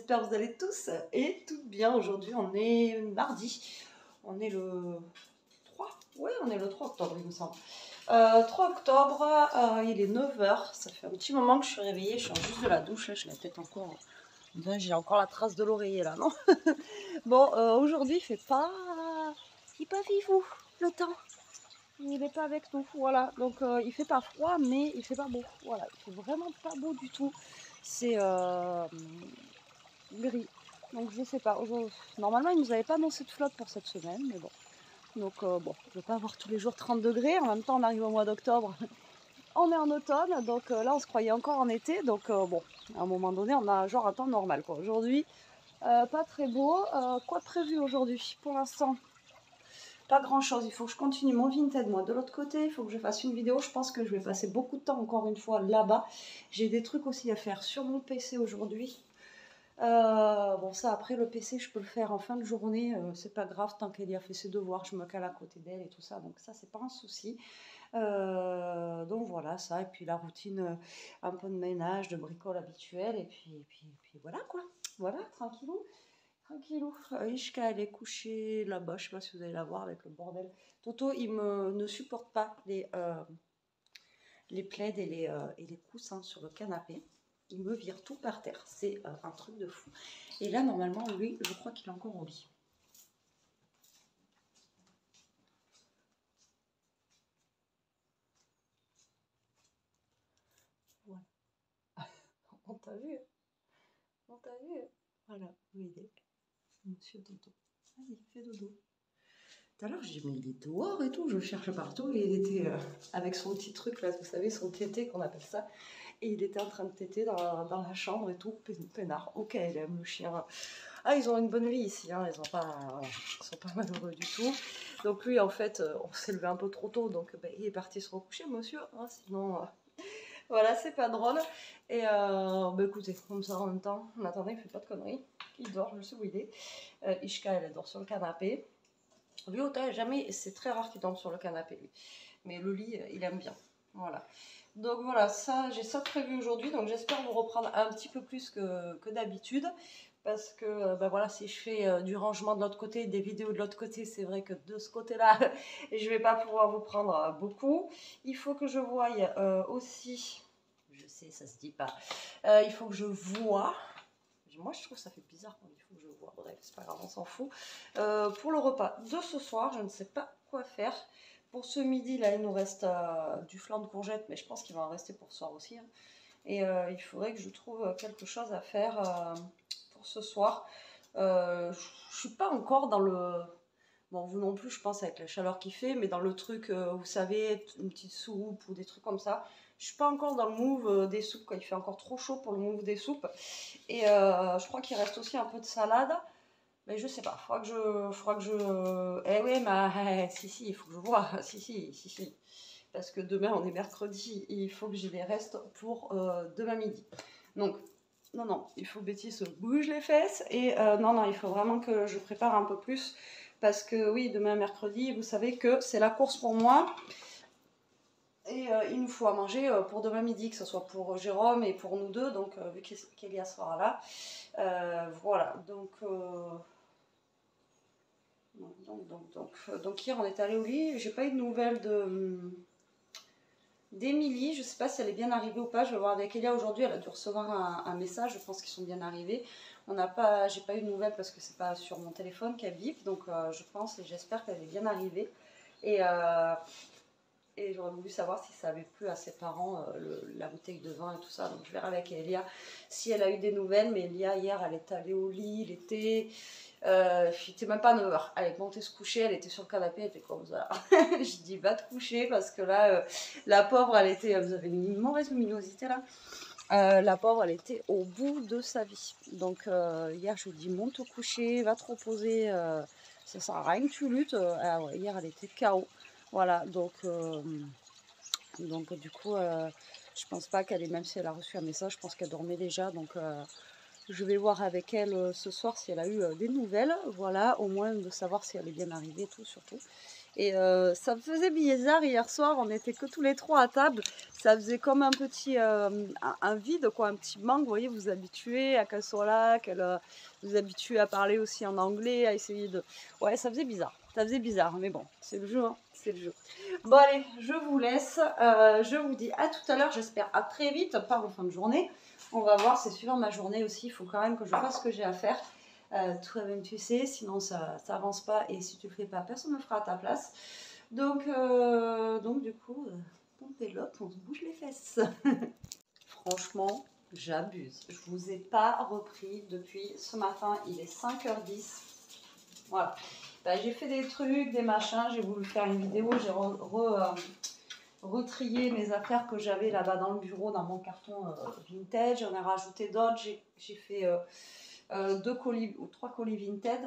j'espère que vous allez tous et toutes bien. Aujourd'hui, on est mardi, on est le 3, oui, on est le 3 octobre, il me semble. 3 octobre, il est 9 h, ça fait un petit moment que je suis réveillée, je sors juste de la douche, là, je la tête encore, j'ai encore la trace de l'oreiller là, non? Bon, aujourd'hui, il est pas vivou, le temps. Il n'est pas avec nous, voilà. Donc il fait pas froid, mais il fait pas beau. Voilà, il fait vraiment pas beau du tout. C'est gris. Donc je sais pas. Normalement, ils nous avaient pas annoncé de flotte pour cette semaine, mais bon. Donc bon, je vais pas avoir tous les jours 30 degrés. En même temps, on arrive au mois d'octobre. On est en automne, donc là, on se croyait encore en été. Donc bon, à un moment donné, on a genre un temps normal, quoi. Aujourd'hui, pas très beau. Quoi de prévu aujourd'hui? Pour l'instant, pas grand chose, il faut que je continue mon Vinted moi de l'autre côté, il faut que je fasse une vidéo, je pense que je vais passer beaucoup de temps encore une fois là-bas. J'ai des trucs aussi à faire sur mon PC aujourd'hui. Bon ça après le PC je peux le faire en fin de journée, c'est pas grave tant qu'elle y a fait ses devoirs, je me cale à côté d'elle et tout ça, donc ça c'est pas un souci. Donc voilà ça, et puis la routine, un peu de ménage, de bricole habituelle, et puis voilà quoi, voilà tranquillou. Tranquillou. Ishka, elle est couchée là-bas. Je sais pas si vous allez la voir avec le bordel. Toto, il ne supporte pas les plaids et les coussins sur le canapé. Il me vire tout par terre. C'est un truc de fou. Et là, normalement, lui, je crois qu'il est encore au lit. Voilà. On t'a vu. On t'a vu. Voilà, où il est. Monsieur Toto. Vas-y, fais dodo. Tout à l'heure, j'ai dit, mais il est dehors et tout. Je cherche partout et il était avec son petit truc là, vous savez, son tété qu'on appelle ça. Et il était en train de téter dans la chambre et tout, peinard. Ok, il aime le chien. Ah, ils ont une bonne vie ici, hein. Ils sont pas malheureux du tout. Donc lui, en fait, on s'est levé un peu trop tôt, donc ben, il est parti se recoucher, monsieur. Hein, sinon, voilà, c'est pas drôle. Et ben, écoutez, comme ça en même temps, en attendant, il fait pas de conneries. Il dort, je sais où il est. Ishka, elle dort sur le canapé. Lui, autant jamais, c'est très rare qu'il dorme sur le canapé, lui. Mais le lit, il aime bien. Voilà. Donc voilà, ça, j'ai ça prévu aujourd'hui. Donc j'espère vous reprendre un petit peu plus que d'habitude. Parce que ben voilà, si je fais du rangement de l'autre côté, des vidéos de l'autre côté, c'est vrai que de ce côté-là, je ne vais pas pouvoir vous prendre beaucoup. Il faut que je voie aussi, je sais, ça se dit pas, il faut que je voie. Moi, je trouve que ça fait bizarre quand il faut que je vois. Bref, c'est pas grave, on s'en fout. Pour le repas de ce soir, je ne sais pas quoi faire. Pour ce midi, là, il nous reste du flan de courgettes, mais je pense qu'il va en rester pour ce soir aussi. Hein. Et il faudrait que je trouve quelque chose à faire pour ce soir. Je ne suis pas encore dans le... Bon, vous non plus, je pense, avec la chaleur qu'il fait, mais dans le truc, vous savez, une petite soupe ou des trucs comme ça. Je suis pas encore dans le move des soupes, quoi. Il fait encore trop chaud pour le move des soupes. Et je crois qu'il reste aussi un peu de salade. Mais je sais pas, faudra que je... Eh oui, mais si, il faut que je vois. Si. Parce que demain, on est mercredi. Et il faut que j'ai les restes pour demain midi. Donc, non, il faut que Betty se bouge les fesses. Et non, il faut vraiment que je prépare un peu plus. Parce que oui, demain mercredi, vous savez que c'est la course pour moi. Et il nous faut à manger pour demain midi, que ce soit pour Jérôme et pour nous deux. Donc, vu qu'Elia sera là. Voilà, donc hier on est allé au lit, j'ai pas eu de nouvelles d'Emilie, je sais pas si elle est bien arrivée ou pas, je vais voir avec Elia aujourd'hui, elle a dû recevoir un message, je pense qu'ils sont bien arrivés. J'ai pas eu de nouvelles parce que c'est pas sur mon téléphone qu'elle bip, donc je pense et j'espère qu'elle est bien arrivée. Et j'aurais voulu savoir si ça avait plu à ses parents, la bouteille de vin et tout ça. Donc je verrai avec Elia si elle a eu des nouvelles. Mais Elia, hier, elle est allée au lit, il était même pas 9 h. Elle est montée se coucher, elle était sur le canapé, elle était comme ça. Je dis, va te coucher parce que là, la pauvre, vous avez une mauvaise luminosité là. La pauvre, elle était au bout de sa vie. Donc hier, je lui ai dit, monte te coucher, va te reposer. Ça sert à rien que tu luttes. Ouais, hier, elle était KO. Voilà, donc du coup, je pense pas qu'elle ait, même si elle a reçu un message, je pense qu'elle dormait déjà. Donc, je vais voir avec elle ce soir si elle a eu des nouvelles. Voilà, au moins de savoir si elle est bien arrivée et tout, surtout. Et ça me faisait bizarre hier soir, on n'était que tous les trois à table. Ça faisait comme un petit un vide, quoi, un petit manque. Vous voyez, vous vous habituez à qu'elle soit là, qu'elle vous vous habituez à parler aussi en anglais, à essayer de... Ouais, ça faisait bizarre. Ça faisait bizarre, mais bon, c'est le jeu, hein, c'est le jeu. Bon allez, je vous laisse. Je vous dis à tout à l'heure, j'espère à très vite, pas en fin de journée. On va voir, c'est suivant ma journée aussi. Il faut quand même que je fasse ce que j'ai à faire. Toi-même tu sais, sinon ça avance pas et si tu le fais pas, personne ne le fera à ta place. Donc du coup, on développe, on se bouge les fesses. Franchement, j'abuse. Je vous ai pas repris depuis ce matin, il est 5h10. Voilà. Ben, j'ai fait des trucs, des machins, j'ai voulu faire une vidéo, j'ai retrié mes affaires que j'avais là-bas dans le bureau, dans mon carton vintage. J'en ai rajouté d'autres, j'ai fait... 2 colis ou 3 colis Vinted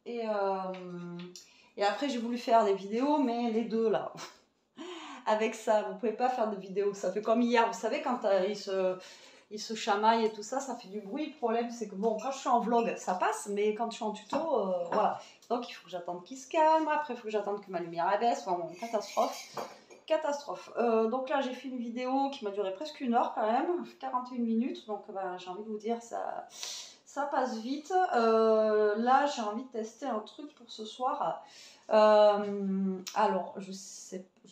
et après j'ai voulu faire des vidéos, mais les deux là avec ça vous pouvez pas faire de vidéos, ça fait comme hier, vous savez quand ils se chamaillent et tout ça, ça fait du bruit. Le problème c'est que bon, quand je suis en vlog ça passe, mais quand je suis en tuto voilà, donc il faut que j'attende qu'ils se calment, après il faut que j'attende que ma lumière baisse, enfin bon, catastrophe. Donc là j'ai fait une vidéo qui m'a duré presque 1 heure quand même, 41 minutes, donc ben, j'ai envie de vous dire ça passe vite. Là, j'ai envie de tester un truc pour ce soir. Alors, je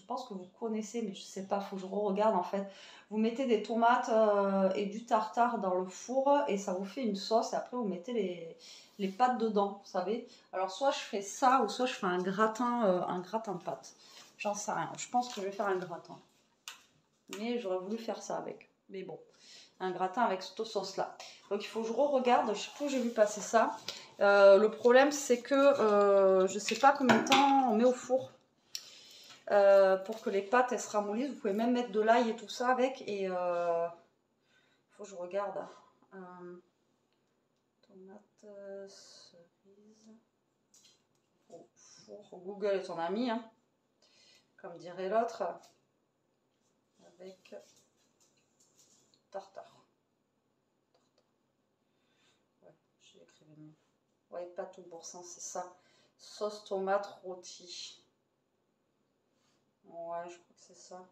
pense que vous connaissez, mais je sais pas, faut que je regarde en fait. Vous mettez des tomates et du tartare dans le four et ça vous fait une sauce. Et après, vous mettez les pâtes dedans, vous savez. Alors, soit je fais ça ou soit je fais un gratin de pâtes. J'en sais rien. Je pense que je vais faire un gratin. Mais j'aurais voulu faire ça avec. Mais bon, un gratin avec cette sauce-là. Donc il faut que je re-regarde, je sais pas où j'ai vu passer ça. Le problème c'est que je sais pas combien de temps on met au four pour que les pâtes elles se ramollissent. Vous pouvez même mettre de l'ail et tout ça avec. Et il faut que je regarde. Tomate, cerise. Au four, Google est ton ami, hein, comme dirait l'autre. Avec tartare. J'ai écrit le nom. Ouais, pas tout boursin, c'est ça. Sauce tomate rôtie. Ouais, je crois que c'est ça.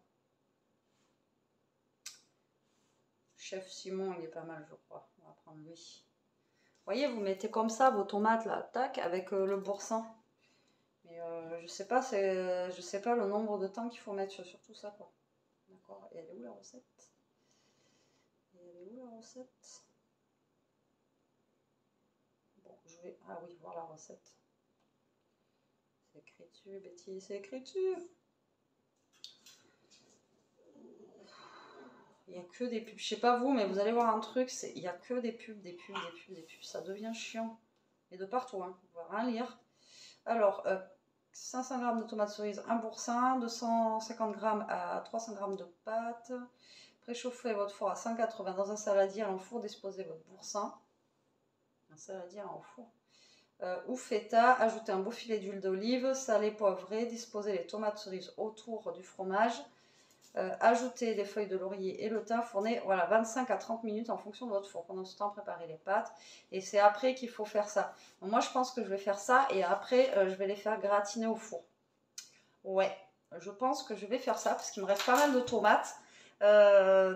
Chef Simon, il est pas mal, je crois. On va prendre lui. Vous voyez, vous mettez comme ça vos tomates là, tac, avec le boursin. Mais je sais pas le nombre de temps qu'il faut mettre sur tout ça, quoi. D'accord. Et elle est où la recette? Bon, je vais... Ah oui, voir la recette. C'est écrit dessus, Betty, c'est écrit dessus. Il n'y a que des pubs. Je sais pas vous, mais vous allez voir un truc, il n'y a que des pubs. Ça devient chiant. Et de partout, hein. On va rien lire. Alors, 500 g de tomates cerises, un boursin, 250 g à 300 g de pâtes. Préchauffez votre four à 180 dans un saladier en four, disposez votre boursin. Un saladier en four. Ou feta, ajoutez un beau filet d'huile d'olive, salé, poivré, disposez les tomates cerises autour du fromage. Ajoutez les feuilles de laurier et le thym, fournez voilà, 25 à 30 minutes en fonction de votre four. Pendant ce temps, préparez les pâtes et c'est après qu'il faut faire ça. Donc moi, je pense que je vais faire ça et après, je vais les faire gratiner au four. Ouais, je pense que je vais faire ça parce qu'il me reste pas mal de tomates.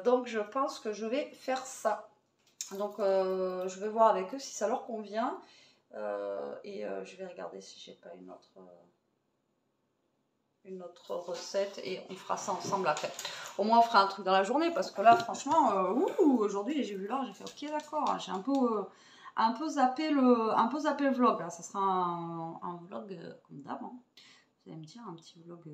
Donc, je pense que je vais faire ça. Donc, je vais voir avec eux si ça leur convient. Je vais regarder si j'ai pas une autre recette et on fera ça ensemble après. Au moins on fera un truc dans la journée parce que là franchement aujourd'hui j'ai vu l'heure, j'ai fait ok d'accord, j'ai un peu zappé le vlog là. Ça sera un vlog comme d'hab, hein. Vous allez me dire un petit vlog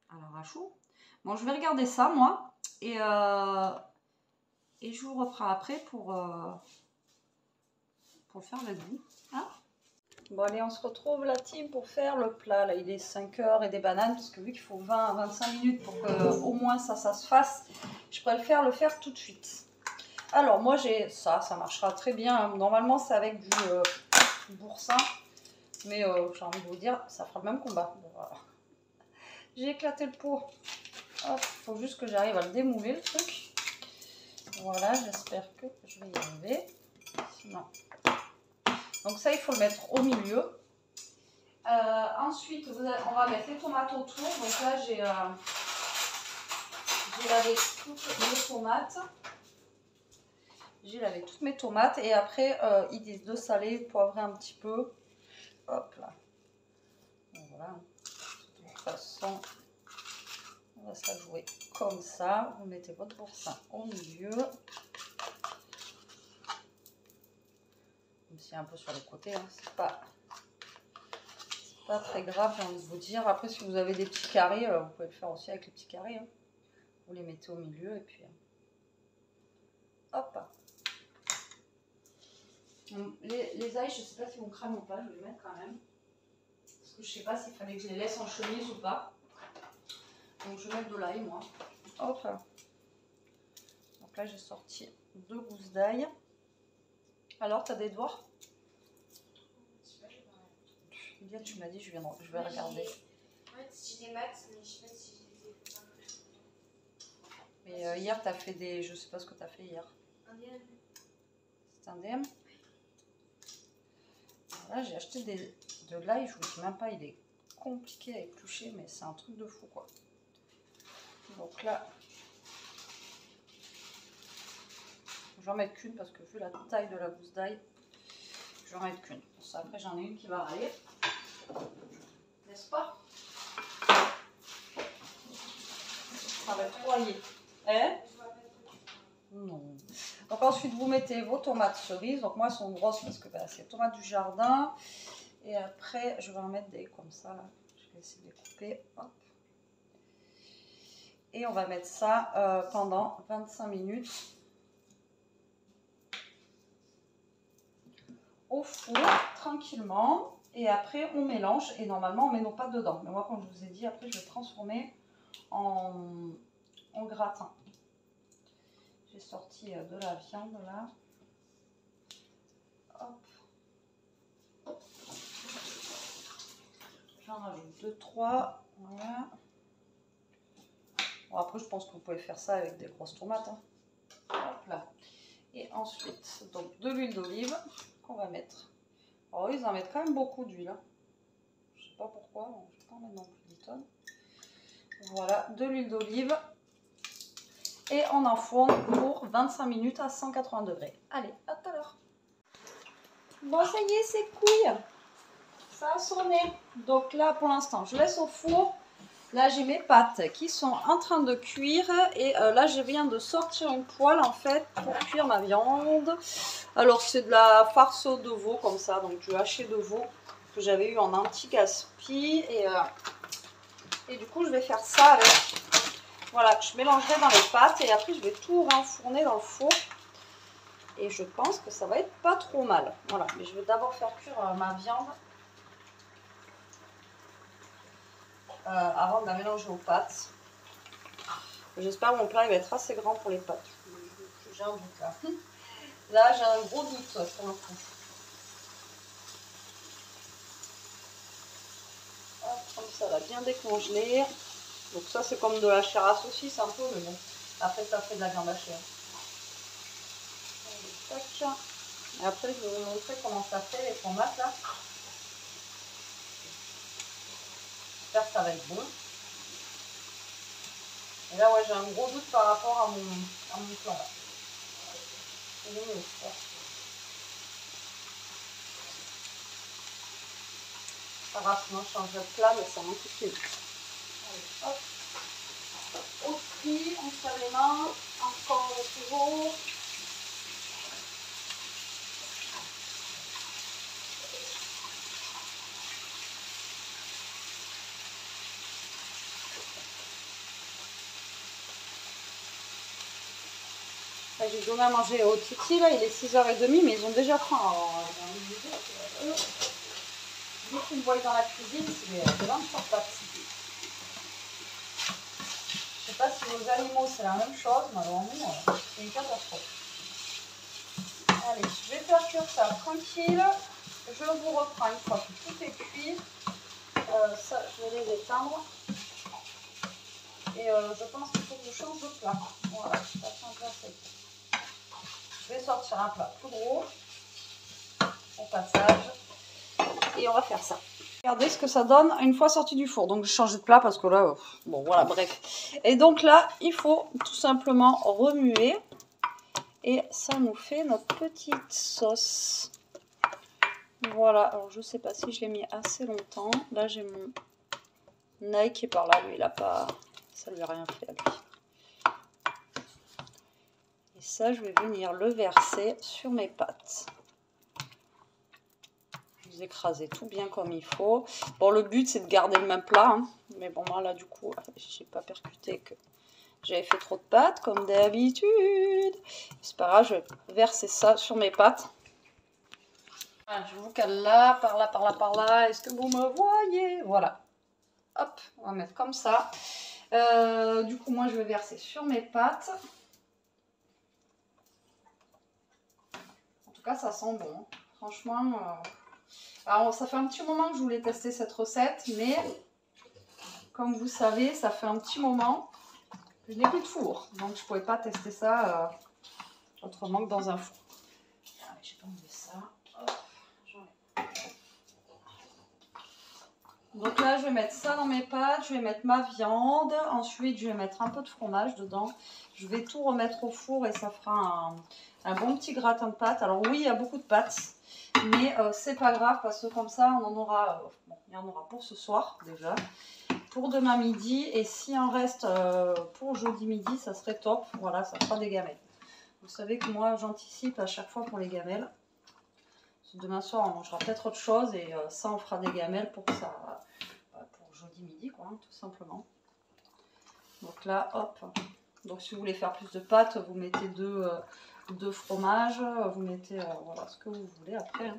à l'arracho. Bon, je vais regarder ça moi et je vous reprends après pour le faire avec vous, hein. Bon allez, on se retrouve la team pour faire le plat. Là il est 5h et des bananes parce que vu qu'il faut 20 à 25 minutes pour que au moins ça se fasse, je préfère le faire tout de suite. Alors moi j'ai ça marchera très bien. Normalement c'est avec du boursin, mais j'ai envie de vous dire ça fera le même combat. Bon, voilà. J'ai éclaté le pot. Hop, faut juste que j'arrive à le démouler le truc. Voilà, j'espère que je vais y arriver. Sinon. Donc ça, il faut le mettre au milieu. ensuite, on va mettre les tomates autour. Donc là, j'ai lavé toutes mes tomates. J'ai lavé toutes mes tomates. Et après, ils disent de saler, poivrer un petit peu. Hop là. Donc, voilà. De toute façon, on va se la jouer comme ça. Vous mettez votre boursin au milieu. Même si un peu sur les côtés, hein, c'est pas très grave, j'ai envie de vous dire. Après, si vous avez des petits carrés, vous pouvez le faire aussi avec les petits carrés. Hein. Vous les mettez au milieu et puis hop. Les ails, je ne sais pas si vont cramer ou pas, je vais les mettre quand même. Parce que je ne sais pas s'il fallait que je les laisse en chemise ou pas. Donc je vais mettre de l'ail, moi. Hop. Donc là, j'ai sorti 2 gousses d'ail. Alors, tu as des doigts? Lydia, tu m'as dit, je vais regarder. Ouais, j'ai des maths, mais je sais pas si je les ai fait. Mais hier, tu as fait des... Je sais pas ce que tu as fait hier. Un DM. C'est un DM? Là, j'ai acheté de l'ail, je vous dis même pas, il est compliqué à éplucher, mais c'est un truc de fou, quoi. Donc là, je vais en mettre qu'une parce que vu la taille de la gousse d'ail, je vais en mettre qu'une. Ça, après, j'en ai une qui va râler. N'est-ce pas? Ça va être broyé. Hein? Non. Donc ensuite, vous mettez vos tomates cerises. Donc moi, elles sont grosses parce que c'est les tomates du jardin. Et après, je vais en mettre des comme ça. Là. Je vais essayer de les couper. Hop. Et on va mettre ça pendant 25 minutes au four, tranquillement. Et après, on mélange. Et normalement, on met nos pâtes dedans. Mais moi, comme je vous ai dit, après, je vais transformer en gratin. J'ai sorti de la viande là. Hop. J'en rajoute 2-3. Voilà. Bon, après, je pense que vous pouvez faire ça avec des grosses tomates. Hein. Hop là. Et ensuite, donc de l'huile d'olive qu'on va mettre. Alors, ils en mettent quand même beaucoup d'huile. Hein. Je sais pas pourquoi. Je ne vais pas en mettre non plus 10 tonnes. Voilà, de l'huile d'olive. Et on enfourne pour 25 minutes à 180 degrés. Allez, à tout à l'heure. Bon, ça y est, c'est couilles. Ça a sonné. Donc là, pour l'instant, je laisse au four. Là, j'ai mes pâtes qui sont en train de cuire. Et là, je viens de sortir une poêle, en fait, pour cuire ma viande. Alors, c'est de la farce de veau, comme ça. Donc, du haché de veau que j'avais eu en anti-gaspi. Et du coup, je vais faire ça avec... Voilà, je mélangerai dans les pâtes et après je vais tout renfourner dans le four. Et je pense que ça va être pas trop mal. Voilà, mais je vais d'abord faire cuire ma viande avant de la mélanger aux pâtes. J'espère que mon plat il va être assez grand pour les pâtes. J'ai un doute là. Là, j'ai un gros doute sur le coup. Hop, comme ça, va bien décongeler. Donc ça c'est comme de la chair à saucisse un peu, mais bon, après ça fait de la viande hachée. Tac. Et après je vais vous montrer comment ça fait les tomates là. J'espère que ça va être bon. Et là ouais j'ai un gros doute par rapport à mon plan là. Pas grave, sinon je changerai de plat, mais ça manque tout de suite. Allez, hop. Au tri, on se lave les mains, encore au fourreau. J'ai donné à manger au Titi, là, il est 6h30, mais ils ont déjà faim. Alors, dès qu'ils me voient dans la cuisine, c'est l'un sur pattes. Je sais pas si vos animaux c'est la même chose, mais alors nous, c'est une catastrophe. Allez, je vais faire cuire ça tranquille. Je vous reprends une fois que tout est cuit. Ça, je vais les éteindre. Et je pense qu'il faut que je change de plat. Voilà, ça change assez. Je vais sortir un plat tout gros au passage. Et on va faire ça. Regardez ce que ça donne une fois sorti du four. Donc j'ai changé de plat parce que là, bon voilà, bref. Et donc là, il faut tout simplement remuer. Et ça nous fait notre petite sauce. Voilà, alors je sais pas si je l'ai mis assez longtemps. Là j'ai mon Nike qui est par là, lui il a pas, ça lui a rien fait à lui. Et ça je vais venir le verser sur mes pâtes. Vous écrasez tout bien comme il faut. Bon, le but c'est de garder le même plat, hein. Mais bon moi là du coup j'ai pas percuté que j'avais fait trop de pâtes comme d'habitude. C'est pas grave, je vais verser ça sur mes pâtes. Voilà, je vous cale là, par là, par là, par là. Est-ce que vous me voyez? Voilà. Hop, on va mettre comme ça. Du coup, moi, je vais verser sur mes pâtes. En tout cas, ça sent bon. Hein. Franchement, alors, ça fait un petit moment que je voulais tester cette recette, mais comme vous savez, ça fait un petit moment que je n'ai plus de four. Donc, je ne pouvais pas tester ça autrement que dans un four. Allez, je vais enlever ça. Hop. Donc là, je vais mettre ça dans mes pâtes, je vais mettre ma viande, ensuite je vais mettre un peu de fromage dedans. Je vais tout remettre au four et ça fera un bon petit gratin de pâtes. Alors oui, il y a beaucoup de pâtes, mais c'est pas grave parce que comme ça, on en aura, bon, il y en aura pour ce soir déjà, pour demain midi et si en reste pour jeudi midi, ça serait top. Voilà, ça fera des gamelles. Vous savez que moi, j'anticipe à chaque fois pour les gamelles. Demain soir, on mangera peut-être autre chose et ça, on fera des gamelles pour ça, pour jeudi midi, quoi, hein, tout simplement. Donc là, hop. Donc si vous voulez faire plus de pâtes, vous mettez deux fromages, vous mettez voilà ce que vous voulez après. Hein.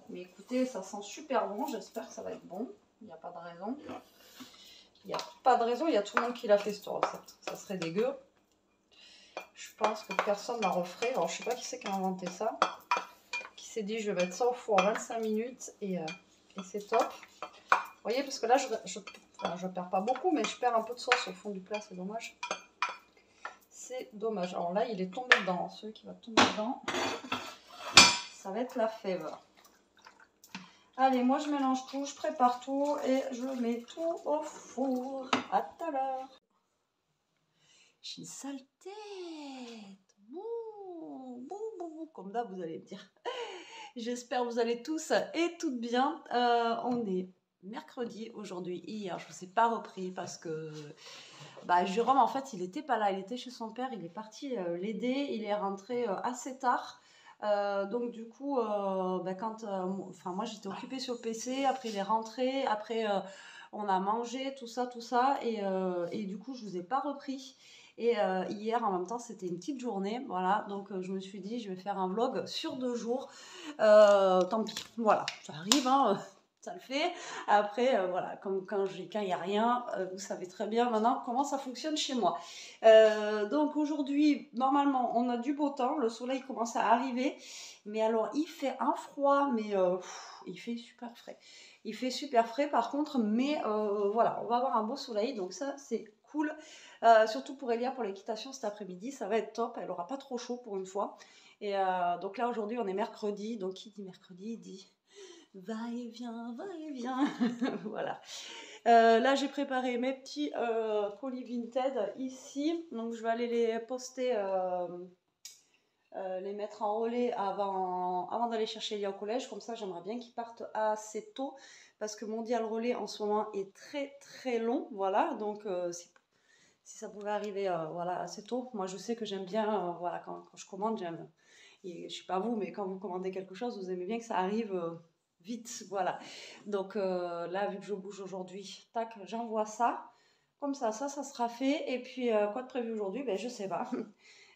Mais écoutez, ça sent super bon. J'espère que ça va être bon. Il n'y a pas de raison. Il n'y a pas de raison. Il y a tout le monde qui l'a fait cette recette. Ça serait dégueu. Je pense que personne ne la referait. Alors je sais pas qui c'est qui a inventé ça. S'est dit je vais mettre ça au four 25 minutes et c'est top. Vous voyez parce que là je perds pas beaucoup mais je perds un peu de sauce au fond du plat, c'est dommage. C'est dommage. Alors là il est tombé dedans, celui qui va tomber dedans ça va être la fève. Allez, moi je mélange tout, je prépare tout et je mets tout au four. À tout à l'heure. J'ai une sale tête. Bouh, comme d'hab vous allez me dire. J'espère que vous allez tous et toutes bien. On est mercredi aujourd'hui. Hier, je ne vous ai pas repris parce que Jérôme, en fait, il n'était pas là. Il était chez son père. Il est parti l'aider. Il est rentré assez tard. Donc, du coup, moi, j'étais occupée sur le PC. Après, il est rentré. Après, on a mangé, tout ça. Et du coup, je ne vous ai pas repris. Et hier, en même temps, c'était une petite journée, voilà, donc je me suis dit, je vais faire un vlog sur 2 jours, tant pis, voilà, ça arrive, hein, ça le fait, après, voilà, comme quand il n'y a rien, vous savez très bien maintenant comment ça fonctionne chez moi. Donc aujourd'hui, normalement, on a du beau temps, le soleil commence à arriver, mais alors, il fait un froid, mais il fait super frais. Il fait super frais par contre, mais voilà, on va avoir un beau soleil, donc ça, c'est cool. Surtout pour Elia, pour l'équitation cet après-midi, ça va être top, elle n'aura pas trop chaud pour une fois. Et donc là aujourd'hui on est mercredi, donc qui dit mercredi dit va et vient, voilà. Là j'ai préparé mes petits colis Vinted ici, donc je vais aller les poster, les mettre en relais avant d'aller chercher Elia au collège, comme ça j'aimerais bien qu'ils partent assez tôt, parce que Mondial Relais en ce moment est très très long, voilà, donc si ça pouvait arriver voilà, assez tôt. Moi, je sais que j'aime bien, voilà, quand je commande, j'aime, et je ne sais pas vous, mais quand vous commandez quelque chose, vous aimez bien que ça arrive vite, voilà. Donc là, vu que je bouge aujourd'hui, tac, j'envoie ça. Comme ça sera fait. Et puis, quoi de prévu aujourd'hui? Ben, je ne sais pas.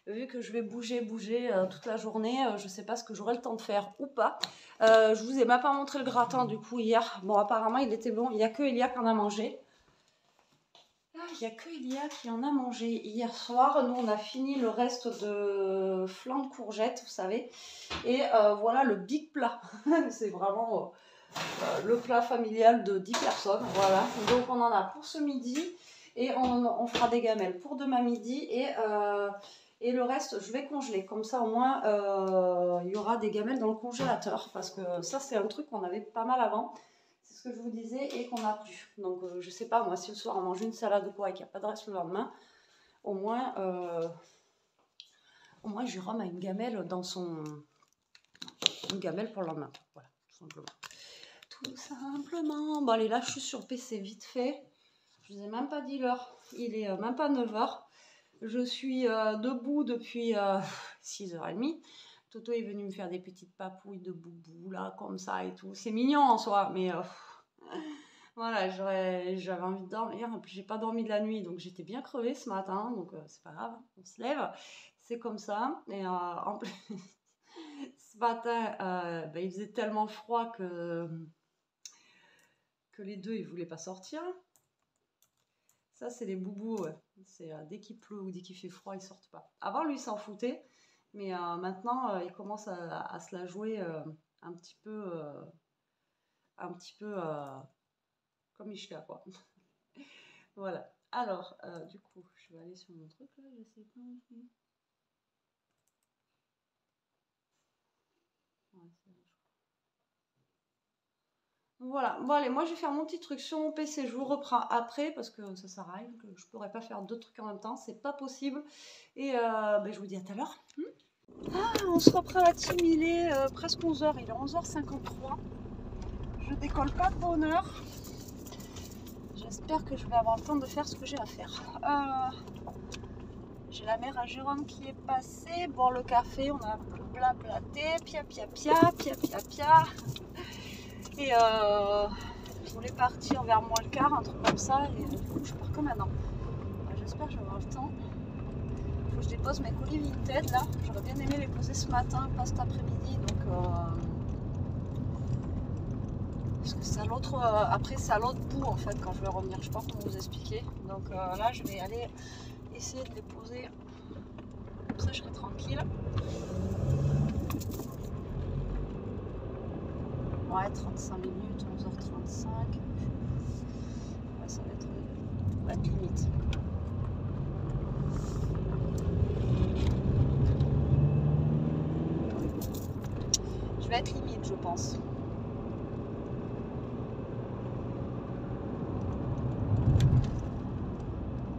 Vu que je vais bouger toute la journée, je ne sais pas ce que j'aurai le temps de faire ou pas. Je vous ai même pas montré le gratin, du coup, hier. Bon, apparemment, il était bon. Il n'y a que Elia qui en a mangé. Il n'y a que Elia qui en a mangé hier soir. Nous, on a fini le reste de flan de courgettes, vous savez. Et voilà le big plat. C'est vraiment le plat familial de 10 personnes. Voilà. Donc, on en a pour ce midi. Et on fera des gamelles pour demain midi. Et le reste, je vais congeler. Comme ça, au moins, il y aura des gamelles dans le congélateur. Parce que ça, c'est un truc qu'on avait pas mal avant. C'est ce que je vous disais et qu'on n'a plus. Donc je sais pas, moi si le soir on mange une salade ou quoi et qu'il n'y a pas de reste le lendemain, au moins Jérôme a une gamelle dans son... Une gamelle pour le lendemain. Voilà, tout simplement. Tout simplement. Bon allez, là je suis sur PC vite fait. Je vous ai même pas dit l'heure. Il est même pas 9h. Je suis debout depuis 6h30. Toto est venu me faire des petites papouilles de boubou là, comme ça et tout. C'est mignon en soi, mais voilà, j'avais envie de dormir. Et puis j'ai pas dormi de la nuit, donc j'étais bien crevée ce matin. Donc c'est pas grave, on se lève. C'est comme ça. Et en plus, ce matin, il faisait tellement froid que les deux ils voulaient pas sortir. Ça, c'est les boubous, ouais. C'est dès qu'il pleut ou dès qu'il fait froid, ils sortent pas. Avant, lui, il s'en foutait, mais maintenant, il commence à se la jouer un petit peu comme Ishka, quoi. Voilà. Alors, du coup, je vais aller sur mon truc, là, je sais pas. Ouais, voilà, bon allez, moi je vais faire mon petit truc sur mon PC, je vous reprends après parce que ça sert à rien, que je pourrais pas faire deux trucs en même temps, c'est pas possible. Et je vous dis à tout à l'heure. Ah, on se reprend la team, il est presque 11h, il est 11h53. Je décolle pas de bonne heure. J'espère que je vais avoir le temps de faire ce que j'ai à faire. J'ai la mère à Jérôme qui est passée, boire le café, on a blablaté, pia. Et je voulais partir vers moins le quart, un truc comme ça, et du coup je pars que maintenant. J'espère que je vais avoir le temps. Il faut que je dépose mes colis Vinted là. J'aurais bien aimé les poser ce matin, pas cet après-midi, donc parce que c'est à l'autre, après c'est à l'autre bout en fait quand je vais revenir. Je sais pas comment vous expliquer. Donc là je vais aller essayer de les poser. Comme ça je serai tranquille. Ouais, 35 minutes, 11h35. Ouais, ça va être limite. Je vais être limite, je pense.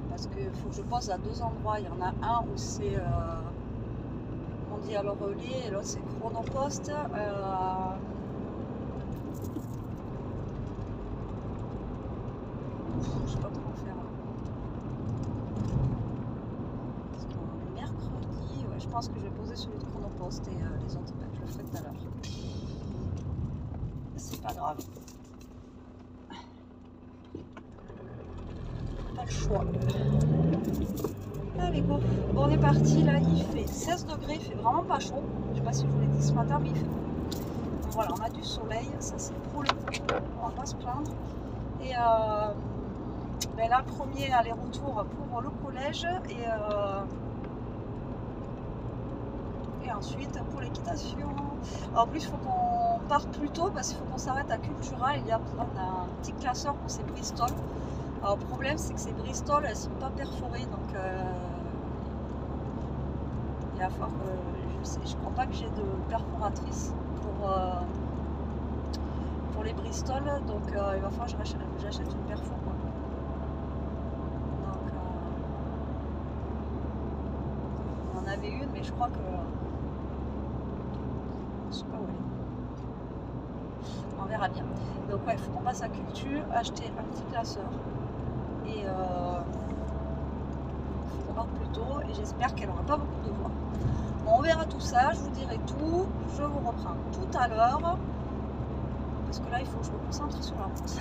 Parce qu'il faut que je pose à deux endroits. Il y en a un où c'est Mondial Relais et l'autre c'est Chronopost. Je sais pas comment faire. Parce qu'on est mercredi, ouais, je pense que je vais poser celui de Chronopost et les autres, je le ferai tout à l'heure. C'est pas grave. Pas le choix. Allez, go. Bon, on est parti là, il fait 16 degrés, il fait vraiment pas chaud. Je sais pas si je vous l'ai dit ce matin, mais il fait beau. Donc voilà, on a du soleil, ça c'est cool. On va pas se plaindre. Et là, premier aller-retour pour le collège et ensuite pour l'équitation. En plus, il faut qu'on parte plus tôt parce qu'il faut qu'on s'arrête à Cultura. On a un petit classeur pour ces Bristol. Alors, le problème, c'est que ces Bristol, elles ne sont pas perforées. Donc, il va falloir que je ne crois pas que j'ai de perforatrice pour les Bristol. Donc, il va falloir que j'achète une perfo. On avait une, mais je crois que je sais pas où elle est. On verra bien. Donc ouais, il faut qu'on passe à Culture, acheter un petit classeur et il faut qu'on parte plus tôt et j'espère qu'elle n'aura pas beaucoup de voix. Bon, on verra tout ça, je vous dirai tout, je vous reprends tout à l'heure parce que là il faut que je me concentre sur la route.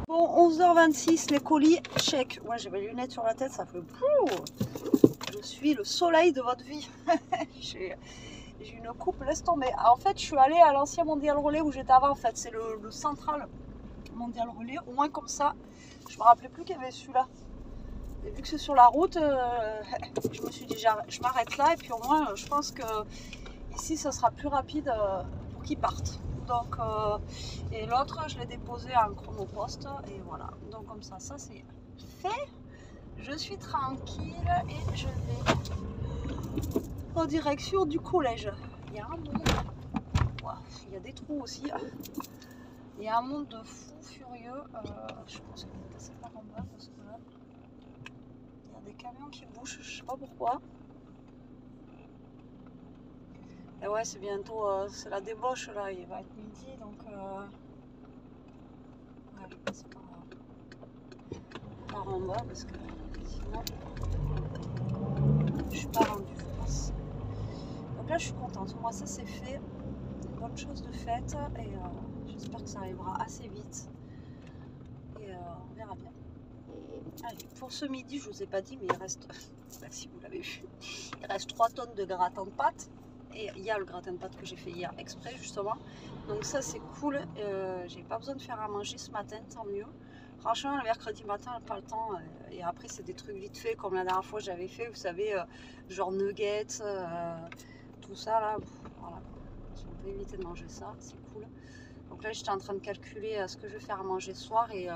Bon, 11h26, les colis, check. Ouais, j'ai mes lunettes sur la tête, ça fait je suis le soleil de votre vie. J'ai une coupe, laisse tomber. En fait, je suis allée à l'ancien Mondial Relais où j'étais avant. En fait, c'est le central Mondial Relais. Au moins comme ça, je me rappelais plus qu'il y avait celui-là. Et vu que c'est sur la route, je me suis dit, je m'arrête là. Et puis au moins, je pense que ici, ça sera plus rapide pour qu'ils partent. Donc, et l'autre, je l'ai déposé en Chronopost. Et voilà. Donc comme ça c'est fait. Je suis tranquille et je vais en direction du collège. Il y a un bout. Il y a des trous aussi. Il y a un monde de fous furieux. Je pense qu'on va passer par en bas parce que là, il y a des camions qui bougent, je sais pas pourquoi. Et ouais, c'est bientôt, c'est la débauche là, il va être midi donc ouais, je vais passer par en bas parce que sinon je suis pas rendue, je pense. Donc là, je suis contente. Moi, ça c'est fait. Une bonne chose de faite et j'espère que ça arrivera assez vite. Et on verra bien. Allez, pour ce midi, je vous ai pas dit, mais il reste, si vous l'avez vu, il reste 3 tonnes de gratin de pâtes. Et il y a le gratin de pâtes que j'ai fait hier exprès justement. Donc ça c'est cool. J'ai pas besoin de faire à manger ce matin, tant mieux. Franchement, le mercredi matin, pas le temps. Et après, c'est des trucs vite fait, comme la dernière fois j'avais fait, vous savez, genre nuggets, tout ça là. Voilà. Si on peut éviter de manger ça, c'est cool. Donc là, j'étais en train de calculer ce que je vais faire à manger ce soir. Et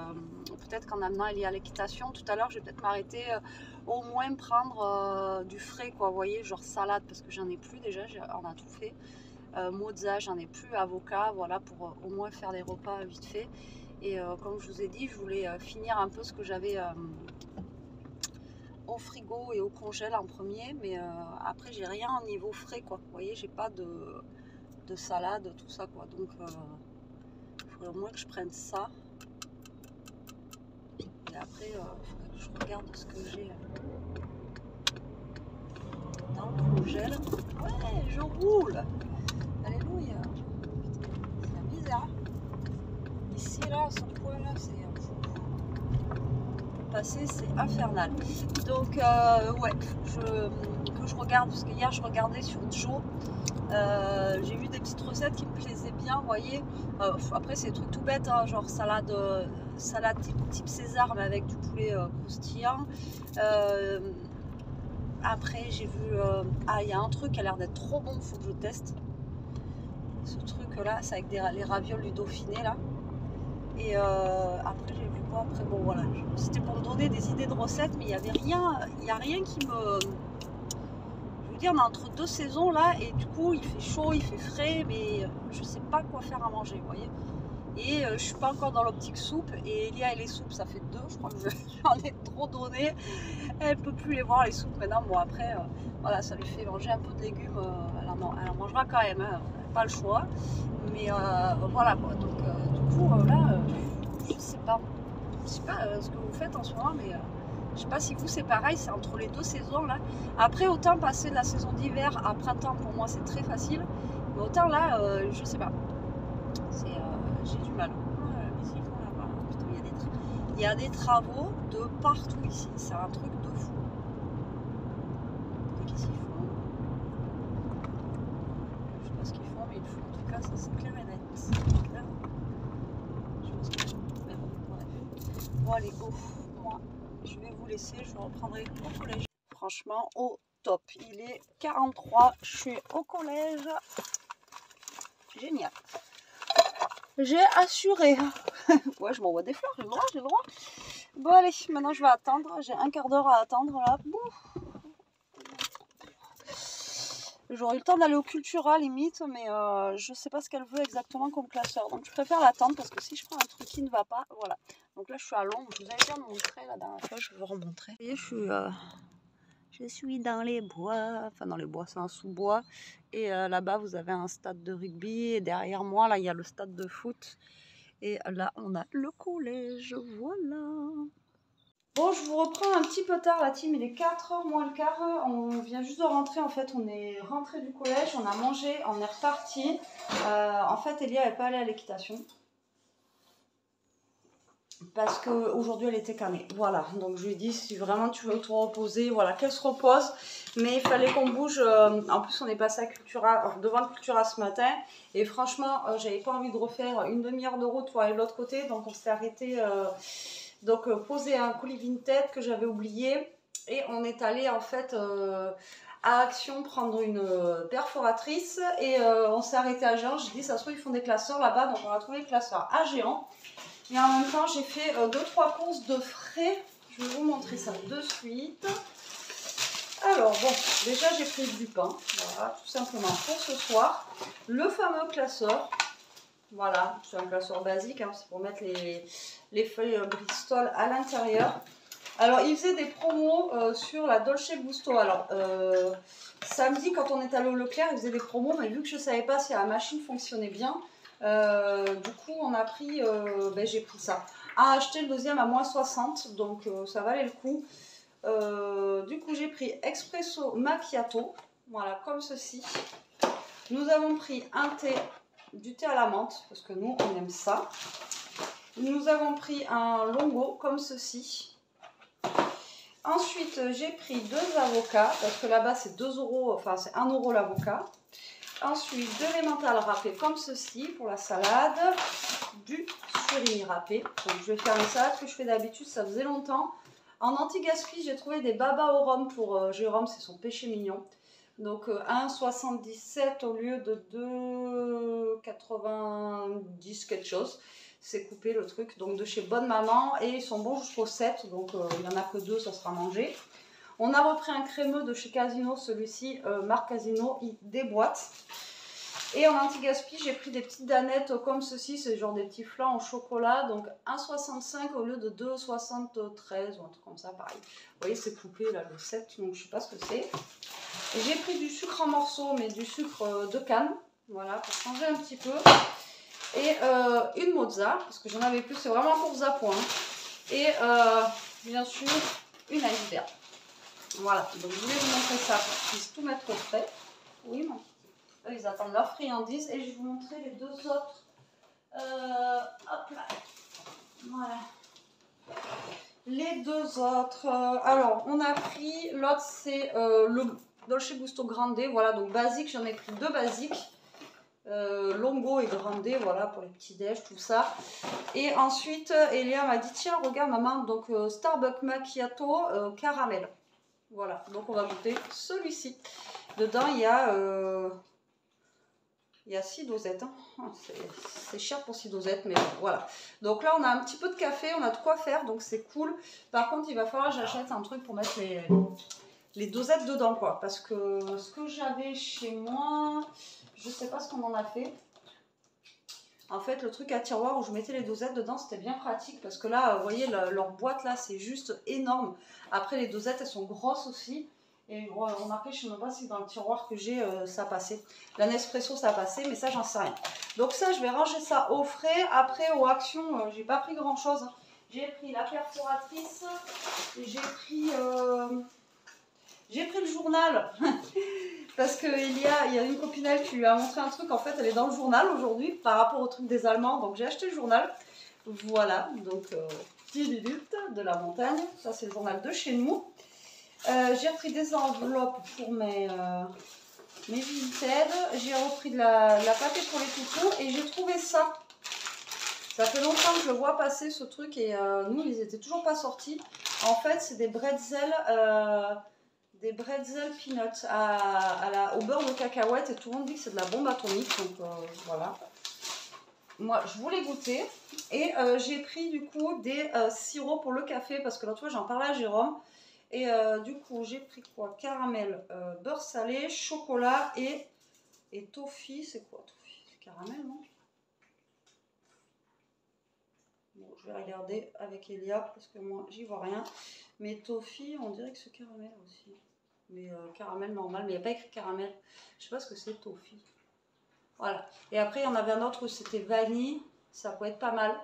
peut-être qu'en amenant Elie à l'équitation, tout à l'heure, je vais peut-être m'arrêter, au moins prendre du frais, quoi. Vous voyez, genre salade, parce que j'en ai plus déjà, on a tout fait. Mozza, j'en ai plus, avocat, voilà, pour au moins faire des repas vite fait. Et comme je vous ai dit, je voulais finir un peu ce que j'avais au frigo et au congèle en premier, mais après j'ai rien au niveau frais, quoi. Vous voyez, j'ai pas de salade, tout ça, quoi. Donc il faudrait au moins que je prenne ça. Et après, il faudrait que je regarde ce que j'ai dans le congèle. Ouais, je roule. Alléluia. C'est la misère. Ici, là, ce coin-là, c'est passer, c'est infernal. Donc, ouais, que je regarde, parce que hier, je regardais sur Joe. J'ai vu des petites recettes qui me plaisaient bien, vous voyez. Après, c'est des trucs tout bêtes, hein, genre salade type César, mais avec du poulet croustillant. Après, j'ai vu... il y a un truc qui a l'air d'être trop bon, il faut que je teste. Ce truc-là, c'est avec les ravioles du Dauphiné, là. Et après, j'ai vu quoi? Après, bon, voilà. C'était pour me donner des idées de recettes, mais il n'y avait rien... Il n'y a rien qui me... Je veux dire, on est entre 2 saisons, là, et du coup, il fait chaud, il fait frais, mais je sais pas quoi faire à manger, vous voyez. Et je suis pas encore dans l'optique soupe. Et Elia et les soupes, ça fait 2. Je crois que j'en ai trop donné. Elle peut plus les voir, les soupes maintenant. Bon, après, voilà, ça lui fait manger un peu de légumes. Elle en mangera quand même, hein, pas le choix. Mais voilà quoi. Donc, du coup, là, je sais pas. Je sais pas ce que vous faites en ce moment, mais je sais pas si vous c'est pareil. C'est entre les 2 saisons là. Après, autant passer de la saison d'hiver à printemps, pour moi, c'est très facile. Mais autant là, je sais pas. J'ai du mal. Il y a des travaux de partout ici. C'est un truc de fou. Qu'est-ce qu'ils font? Je sais pas ce qu'ils font, mais ils font. En tout cas, ça c'est clair et net. Clair. Je pense que... Mais bon, bref. Bon, allez, go. Moi, je vais vous laisser. Je vous reprendrai au collège. Franchement, au top. Il est 43. Je suis au collège. Génial. J'ai assuré. Ouais, je m'envoie des fleurs, j'ai le droit, j'ai le droit. Bon, allez, maintenant je vais attendre. J'ai un quart d'heure à attendre là. J'aurai le temps d'aller au Cultura limite, mais je sais pas ce qu'elle veut exactement comme classeur. Donc je préfère l'attendre parce que si je prends un truc qui ne va pas, voilà. Donc là je suis à Londres. Je vous avais déjà montré la dernière fois, je vais vous remontrer. Vous voyez, je suis dans les bois, enfin dans les bois, c'est un sous-bois. Et là-bas, vous avez un stade de rugby. Et derrière moi, là, il y a le stade de foot. Et là, on a le collège. Voilà. Bon, je vous reprends un petit peu tard, la team. Il est 4h moins le quart. On vient juste de rentrer. En fait, on est rentré du collège. On a mangé. On est reparti. En fait, Elie n'avait pas allé à l'équitation. Parce qu'aujourd'hui elle était canée, voilà, donc je lui ai dit si vraiment tu veux te reposer, voilà, qu'elle se repose, mais il fallait qu'on bouge, en plus on est passé à Cultura, devant Cultura ce matin, et franchement j'avais pas envie de refaire une demi-heure de route pour aller de l'autre côté, donc on s'est arrêté, poser un colis Vinted que j'avais oublié, et on est allé en fait à Action prendre une perforatrice, et on s'est arrêté à Géant. J'ai dit ça se trouve ils font des classeurs là-bas, donc on a trouvé le classeur à Géant. Et en même temps, j'ai fait 2-3 courses de frais. Je vais vous montrer ça de suite. Alors, bon, déjà, j'ai pris du pain. Voilà, tout simplement pour ce soir. Le fameux classeur. Voilà, c'est un classeur basique, hein, c'est pour mettre les feuilles Bristol à l'intérieur. Alors, il faisait des promos sur la Dolce Gusto. Alors, samedi, quand on est allé au Leclerc, il faisait des promos, mais vu que je ne savais pas si la machine fonctionnait bien, du coup, on a pris, j'ai pris ça. À acheter le deuxième à moins 60, donc ça valait le coup. Du coup, j'ai pris Espresso Macchiato, voilà, comme ceci. Nous avons pris du thé à la menthe, parce que nous, on aime ça. Nous avons pris un longo, comme ceci. Ensuite, j'ai pris 2 avocats, parce que là-bas, c'est 2 €, enfin, c'est 1 € l'avocat. Ensuite, 2 emmental râpés, comme ceci, pour la salade. Du surimi râpé. Donc, je vais faire les salades que je fais d'habitude, ça faisait longtemps. En anti-gaspi, j'ai trouvé des babas au rhum pour Jérôme, c'est son péché mignon. Donc 1,77 au lieu de 2,90 quelque chose. C'est coupé le truc, donc de chez Bonne Maman. Et ils sont bons jusqu'au 7, donc il n'y en a que 2, ça sera mangé. On a repris un crémeux de chez Casino, celui-ci, marque Casino, il déboîte. Et en anti-gaspi, j'ai pris des petites danettes comme ceci, c'est genre des petits flans en chocolat, donc 1,65 au lieu de 2,73 ou un truc comme ça, pareil. Vous voyez, c'est coupé là, le 7, donc je sais pas ce que c'est. J'ai pris du sucre en morceaux, mais du sucre de canne, voilà, pour changer un petit peu. Et une mozza, parce que j'en avais plus, c'est vraiment pour zappo. Hein. Et bien sûr, une iceberg. Voilà, donc je voulais vous montrer ça pour que je puisse tout mettre au frais. Oui, non. Eux, ils attendent leur friandise et je vais vous montrer les 2 autres. Hop là. Voilà. Les 2 autres. Alors, on a pris, l'autre c'est le Dolce Gusto Grande. Voilà, donc basique, j'en ai pris 2 basiques. Longo et Grande, voilà, pour les petits déj, tout ça. Et ensuite, Elia m'a dit, tiens, regarde maman, donc Starbucks Macchiato caramel. Voilà, donc on va goûter celui-ci. Dedans, il y a 6 dosettes. Hein. C'est cher pour 6 dosettes, mais bon, voilà. Donc là, on a un petit peu de café, on a de quoi faire, donc c'est cool. Par contre, il va falloir que j'achète un truc pour mettre les dosettes dedans, quoi. Parce que ce que j'avais chez moi, je sais pas ce qu'on en a fait. En fait, le truc à tiroir où je mettais les dosettes dedans, c'était bien pratique. Parce que là, vous voyez, leur boîte, là, c'est juste énorme. Après, les dosettes, elles sont grosses aussi. Et remarquez, je ne sais pas si dans le tiroir que j'ai, ça passait. La Nespresso, ça a passé, mais ça, j'en sais rien. Donc ça, je vais ranger ça au frais. Après, aux actions, j'ai pas pris grand-chose. J'ai pris la perforatrice. Et j'ai pris le journal. Parce qu'il y a une copinelle qui lui a montré un truc. En fait, elle est dans le journal aujourd'hui par rapport au truc des Allemands. Donc, j'ai acheté le journal. Voilà. Donc, 10 minutes de la montagne. Ça, c'est le journal de chez nous. J'ai repris des enveloppes pour mes Vinted. J'ai repris de la pâté pour les toutous et j'ai trouvé ça. Ça fait longtemps que je le vois passer ce truc et nous, ils n'étaient toujours pas sortis. En fait, c'est des bretzels peanuts au beurre de cacahuète et tout le monde dit que c'est de la bombe atomique. Donc voilà. Moi, je voulais goûter et j'ai pris du coup des sirops pour le café parce que l'autre fois, j'en parlais à Jérôme. Et du coup, j'ai pris quoi? Caramel, beurre salé, chocolat et toffee. C'est quoi toffee? C'est caramel, non? Bon, je vais regarder avec Elia parce que moi, j'y vois rien. Mais toffee, on dirait que c'est caramel aussi. Mais caramel normal, mais il n'y a pas écrit caramel. Je sais pas ce que c'est toffee. Voilà. Et après, il y en avait un autre où c'était vanille. Ça peut être pas mal.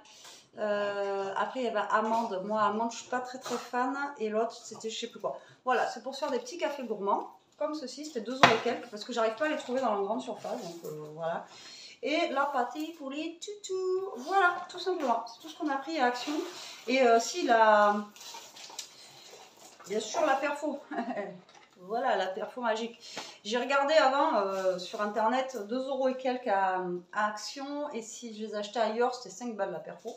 Après il y avait amande, moi amande je suis pas très fan et l'autre c'était je sais plus quoi. Voilà, c'est pour se faire des petits cafés gourmands comme ceci, c'était 2 € et quelques parce que j'arrive pas à les trouver dans la grande surface, donc voilà. Et la pâté pour les tutous, voilà, tout simplement, c'est tout ce qu'on a pris à Action. Et si bien sûr la perfo. Voilà, la perfo magique. J'ai regardé avant sur internet 2 € et quelques à Action et si je les achetais ailleurs c'était 5 balles la perfo.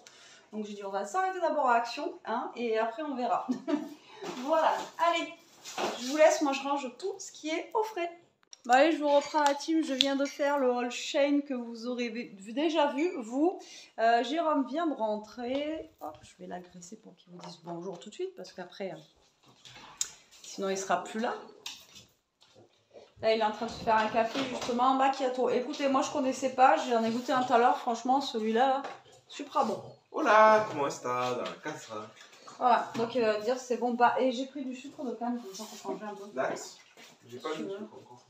Donc j'ai dit on va s'arrêter d'abord à Action hein, et après on verra. Voilà, allez, je vous laisse, moi je range tout ce qui est au frais. Bon allez, je vous reprends la team, je viens de faire le haul chain que vous aurez déjà vu, vous. Jérôme vient de rentrer. Hop, je vais l'agresser pour qu'il vous dise bonjour tout de suite parce qu'après... sinon, il ne sera plus là. Là, il est en train de se faire un café, justement, macchiato. Écoutez, moi, je connaissais pas. J'en ai goûté un tout à l'heure. Franchement, celui-là, super bon. Hola, comment está dans la casa? Voilà, donc il va dire c'est bon. Bah, et j'ai pris du sucre de canne, comme ça, pour changer un peu. Dax? J'ai pas vu le truc encore.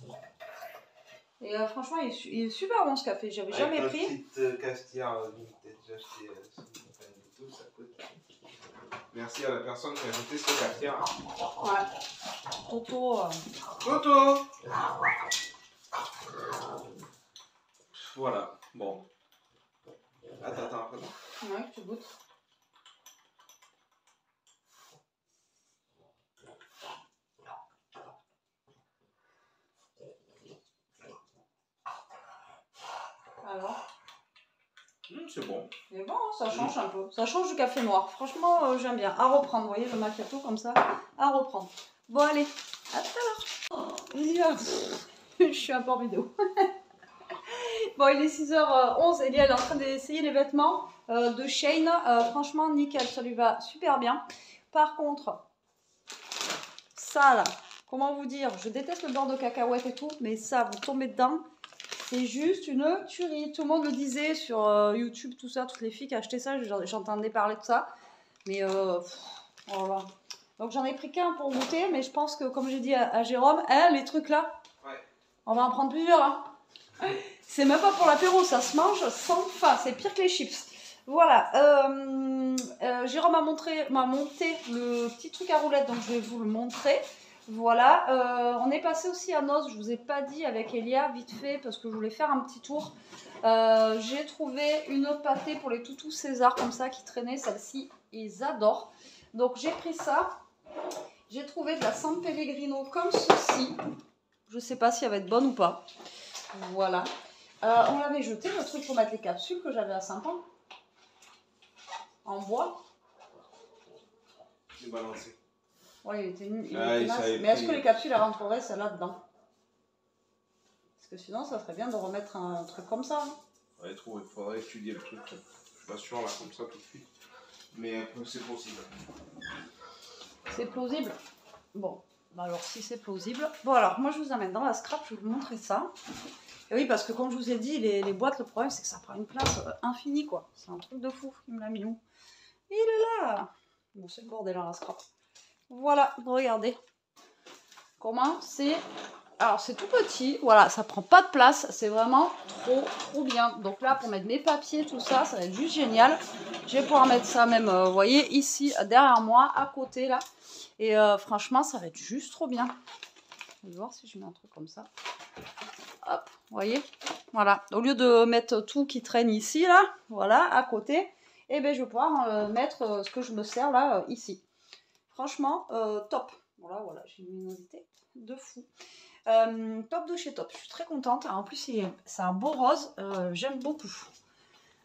Et franchement, il est super bon ce café. J'avais jamais pris. Avec notre petite cafetière vintage achetée sur une compagnie de tout, ça coûte. Merci à la personne qui a acheté cette cafetière. Ouais. Toto. Toto! Voilà, bon. Attends. Ouais, tu goûtes. Alors? C'est bon. C'est bon, ça change un peu. Ça change du café noir. Franchement, j'aime bien. À reprendre, vous voyez, le macchiato comme ça. À reprendre. Bon, allez. À tout à l'heure. Je suis un peu en vidéo. Bon, il est 6h11. Elia, elle est en train d'essayer les vêtements de Shane. Franchement, nickel. Ça lui va super bien. Par contre, ça là, comment vous dire? Je déteste le beurre de cacahuète et tout. Mais ça, vous tombez dedans. C'est juste une tuerie. Tout le monde le disait sur YouTube, tout ça. Toutes les filles qui achetaient ça, j'entendais parler de ça. Mais voilà. Donc j'en ai pris qu'un pour goûter. Mais je pense que, comme j'ai dit à Jérôme, hein, les trucs là, Ouais. On va en prendre plusieurs. Hein. C'est même pas pour l'apéro, ça se mange sans fin. C'est pire que les chips. Voilà. Jérôme m'a monté le petit truc à roulettes, donc je vais vous le montrer. Voilà, on est passé aussi à Noz, je vous ai pas dit avec Elia, vite fait, parce que je voulais faire un petit tour. J'ai trouvé une pâtée pour les toutous César, comme ça, qui traînait, celle-ci, ils adorent. Donc j'ai pris ça. J'ai trouvé de la San Pellegrino comme ceci. Je sais pas si elle va être bonne ou pas. Voilà. On l'avait jeté, le truc pour mettre les capsules que j'avais à 5 ans. En bois. Je l'ai balancé. Ouais, il était Ah, naze. Mais est-ce que les capsules elles rentreraient celle-là dedans? Parce que sinon, ça serait bien de remettre un truc comme ça. Hein. Ouais, il faudrait étudier le truc. Je suis pas sûr là, comme ça tout de suite. Mais c'est possible. C'est plausible. Bon, bah alors si c'est plausible. Bon, alors moi je vous amène dans la scrap, je vais vous montrer ça. Et oui, parce que comme je vous ai dit, les boîtes, le problème c'est que ça prend une place infinie quoi. C'est un truc de fou. Il me l'a mis où? Il est là. Bon, c'est le bordel dans la scrap. Voilà, regardez comment c'est. Alors c'est tout petit, voilà, ça prend pas de place, c'est vraiment trop bien. Donc là pour mettre mes papiers, tout ça, ça va être juste génial. Je vais pouvoir mettre ça même, vous voyez, ici derrière moi, à côté là. Et franchement ça va être juste trop bien. Je vais voir si je mets un truc comme ça. Hop, vous voyez, voilà. Au lieu de mettre tout qui traîne ici là, voilà, à côté, et ben je vais pouvoir mettre ce que je me sers là, ici. Franchement, top. Voilà, j'ai une luminosité de fou. Top de chez Top, je suis très contente. En plus, c'est un beau rose, j'aime beaucoup.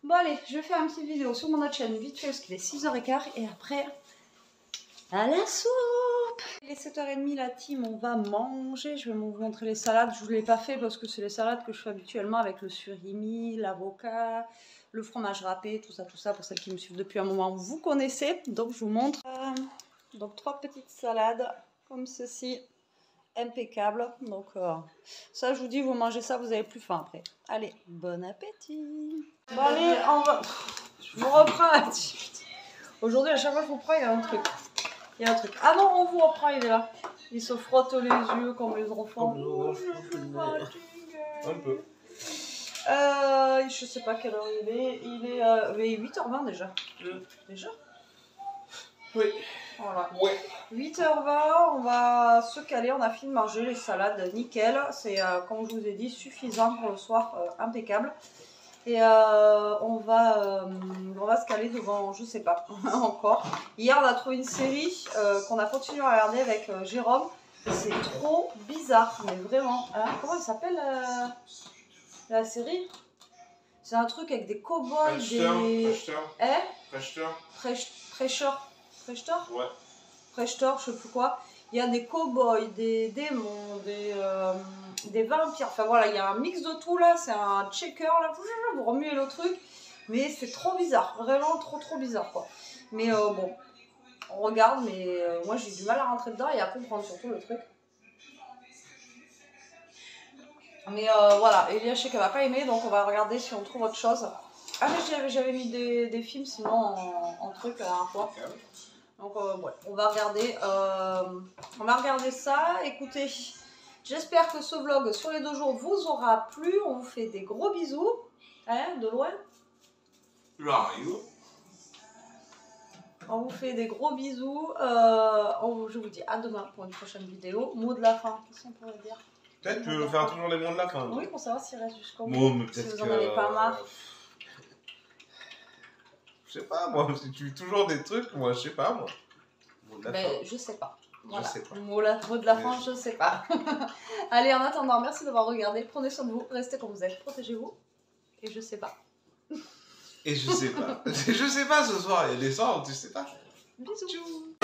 Bon, allez, je vais faire une petite vidéo sur mon autre chaîne, vite fait, parce qu'il est 6h15. Et après, à la soupe. Il est 7h30, la team, on va manger. Je vais vous montrer les salades. Je ne vous l'ai pas fait parce que c'est les salades que je fais habituellement avec le surimi, l'avocat, le fromage râpé, tout ça. Pour celles qui me suivent depuis un moment, vous connaissez. Donc, je vous montre. Donc 3 petites salades comme ceci, impeccable. Donc ça je vous dis, vous mangez ça, vous avez plus faim après. Allez, bon appétit. Bon allez, on va... Je vous reprends. Aujourd'hui à chaque fois que je vous prends, il y a un truc. Ah non, on vous reprend, il est là. Il se frotte les yeux comme les enfants. Un peu. Je sais pas quelle heure il est. Il est 8h20 déjà. Déjà? Oui. Voilà. Ouais. 8h20, on va se caler, on a fini de manger les salades, nickel. C'est, comme je vous ai dit, suffisant pour le soir, impeccable. Et on va se caler devant, je sais pas, encore. Hier, on a trouvé une série qu'on a continué à regarder avec Jérôme. C'est trop bizarre, mais vraiment. Hein. Comment elle s'appelle la série? C'est un truc avec des cow-boys, Prêcheur? Ouais. Prêcheur, je sais plus quoi. Il y a des cow-boys, des démons, des vampires. Enfin voilà, il y a un mix de tout là. C'est un checker là. Vous remuez le truc. Mais c'est trop bizarre. Vraiment trop bizarre quoi. Mais bon, on regarde. Mais moi j'ai du mal à rentrer dedans et à comprendre surtout le truc. Mais voilà, Elia, je sais qu'elle va pas aimer, donc on va regarder si on trouve autre chose. Ah mais j'avais mis des films sinon en truc la dernière fois. Donc ouais, on va regarder ça. Écoutez, j'espère que ce vlog sur les 2 jours vous aura plu. On vous fait des gros bisous. Hein, de loin. On vous fait des gros bisous. Je vous dis à demain pour une prochaine vidéo. Mot de la fin, qu'est-ce qu'on pourrait dire? Peut-être tu veux faire toujours les mots de la fin. Oui, pour savoir s'il reste jusqu'au bout. Bon, mais Si peut-être vous en avez pas marre. Je sais pas, moi, si tu veux toujours des trucs, moi, je sais pas, moi. Mot de la fin. Ben, je sais pas. Voilà. Je sais pas. Mot de la fin, je sais pas. Allez, en attendant, merci d'avoir regardé. Prenez soin de vous, restez comme vous êtes, protégez-vous. Et je sais pas. Et je sais pas. Je sais pas ce soir, il y a des soirs où tu sais pas. Bisous.